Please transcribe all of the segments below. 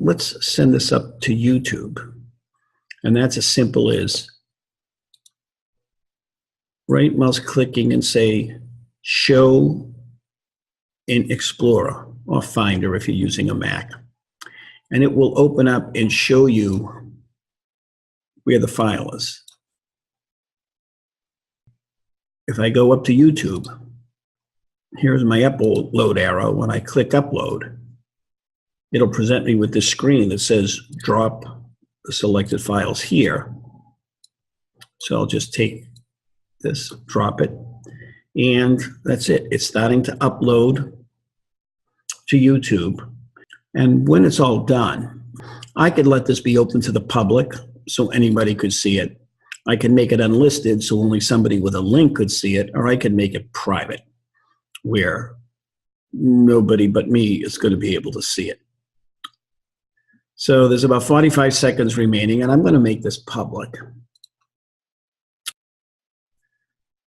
let's send this up to YouTube. And that's as simple as right mouse clicking and say, show in Explorer or Finder if you're using a Mac. And it will open up and show you where the file is. If I go up to YouTube, here's my upload arrow. When I click upload, it'll present me with this screen that says drop the selected files here. So I'll just take this, drop it, and that's it. It's starting to upload to YouTube. And when it's all done, I could let this be open to the public so anybody could see it. I can make it unlisted so only somebody with a link could see it, or I could make it private where nobody but me is going to be able to see it. So there's about 45 seconds remaining, and I'm going to make this public.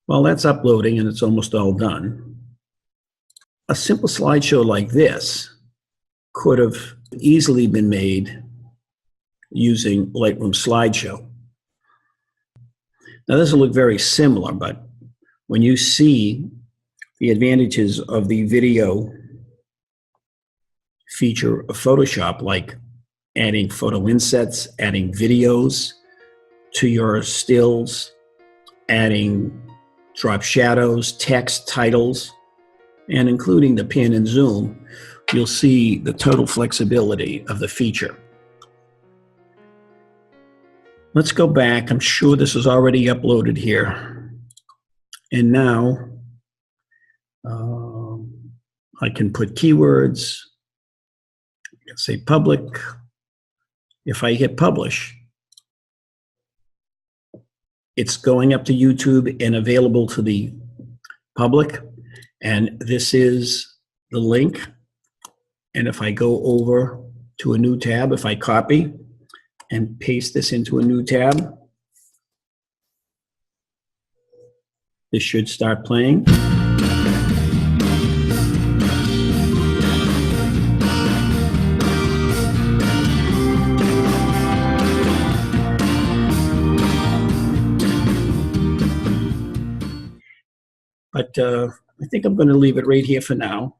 While that's uploading and it's almost all done, a simple slideshow like this could have easily been made using Lightroom Slideshow. Now this will look very similar, but when you see the advantages of the video feature of Photoshop, like adding photo insets, adding videos to your stills, adding drop shadows, text, titles, and including the pan and zoom, you'll see the total flexibility of the feature. Let's go back. I'm sure this is already uploaded here. And now I can put keywords. I can say public. If I hit publish, it's going up to YouTube and available to the public. And this is the link. And if I go over to a new tab, if I copy and paste this into a new tab, this should start playing. But I think I'm going to leave it right here for now.